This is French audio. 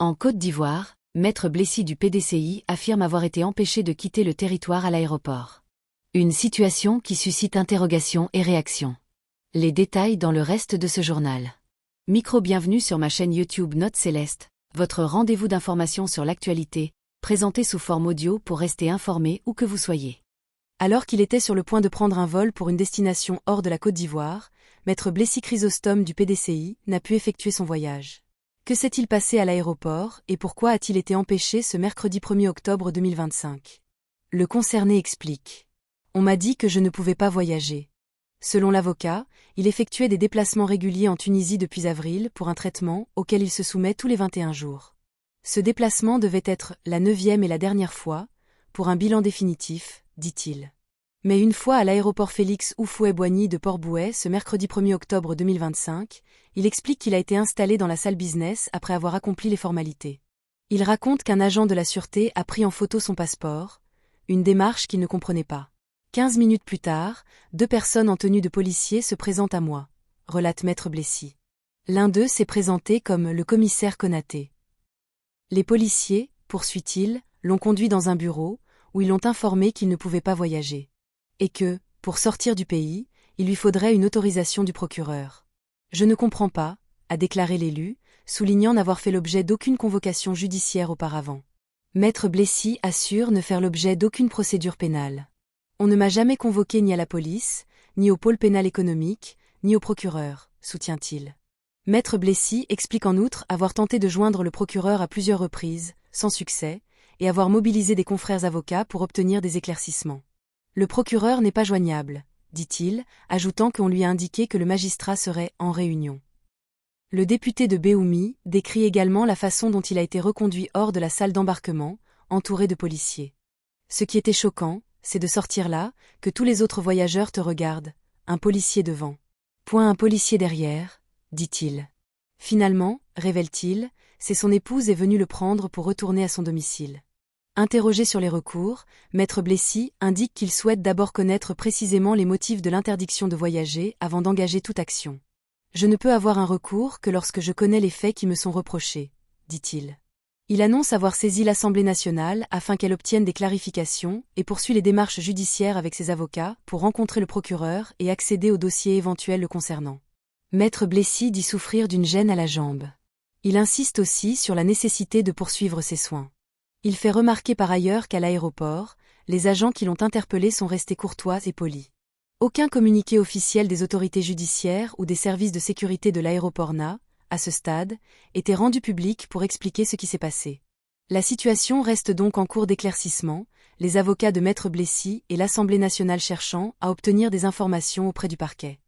En Côte d'Ivoire, Maître Blessi du PDCI affirme avoir été empêché de quitter le territoire à l'aéroport. Une situation qui suscite interrogations et réactions. Les détails dans le reste de ce journal. Bienvenue sur ma chaîne YouTube Note Céleste, votre rendez-vous d'information sur l'actualité, présenté sous forme audio pour rester informé où que vous soyez. Alors qu'il était sur le point de prendre un vol pour une destination hors de la Côte d'Ivoire, Maître Blessi Chrysostome du PDCI n'a pu effectuer son voyage. Que s'est-il passé à l'aéroport et pourquoi a-t-il été empêché ce mercredi 1er octobre 2025 ? Le concerné explique. On m'a dit que je ne pouvais pas voyager. Selon l'avocat, il effectuait des déplacements réguliers en Tunisie depuis avril pour un traitement auquel il se soumet tous les 21 jours. Ce déplacement devait être la 9e et la dernière fois, pour un bilan définitif, dit-il. Mais une fois à l'aéroport Félix Houphouët-Boigny de Port-Bouët ce mercredi 1er octobre 2025, il explique qu'il a été installé dans la salle business après avoir accompli les formalités. Il raconte qu'un agent de la sûreté a pris en photo son passeport, une démarche qu'il ne comprenait pas. 15 minutes plus tard, 2 personnes en tenue de policier se présentent à moi, relate Maître Blessi. L'un d'eux s'est présenté comme le commissaire Konaté. Les policiers, poursuit-il, l'ont conduit dans un bureau, où ils l'ont informé qu'il ne pouvait pas voyager. Et que, pour sortir du pays, il lui faudrait une autorisation du procureur. Je ne comprends pas, a déclaré l'élu, soulignant n'avoir fait l'objet d'aucune convocation judiciaire auparavant. Maître Blessi assure ne faire l'objet d'aucune procédure pénale. On ne m'a jamais convoqué ni à la police, ni au pôle pénal économique, ni au procureur, soutient-il. Maître Blessi explique en outre avoir tenté de joindre le procureur à plusieurs reprises, sans succès, et avoir mobilisé des confrères avocats pour obtenir des éclaircissements. Le procureur n'est pas joignable, dit-il, ajoutant qu'on lui a indiqué que le magistrat serait en réunion. Le député de Béoumi décrit également la façon dont il a été reconduit hors de la salle d'embarquement, entouré de policiers. Ce qui était choquant, c'est de sortir là, que tous les autres voyageurs te regardent, un policier devant. Point un policier derrière, dit-il. Finalement, révèle-t-il, c'est son épouse est venue le prendre pour retourner à son domicile. Interrogé sur les recours, Maître Blessi indique qu'il souhaite d'abord connaître précisément les motifs de l'interdiction de voyager avant d'engager toute action. Je ne peux avoir un recours que lorsque je connais les faits qui me sont reprochés, dit-il. Il annonce avoir saisi l'Assemblée nationale afin qu'elle obtienne des clarifications et poursuit les démarches judiciaires avec ses avocats pour rencontrer le procureur et accéder au dossier éventuel le concernant. Maître Blessi dit souffrir d'une gêne à la jambe. Il insiste aussi sur la nécessité de poursuivre ses soins. Il fait remarquer par ailleurs qu'à l'aéroport, les agents qui l'ont interpellé sont restés courtois et polis. Aucun communiqué officiel des autorités judiciaires ou des services de sécurité de l'aéroport n'a, à ce stade, été rendu public pour expliquer ce qui s'est passé. La situation reste donc en cours d'éclaircissement, les avocats de Maître Blessi et l'Assemblée nationale cherchant à obtenir des informations auprès du parquet.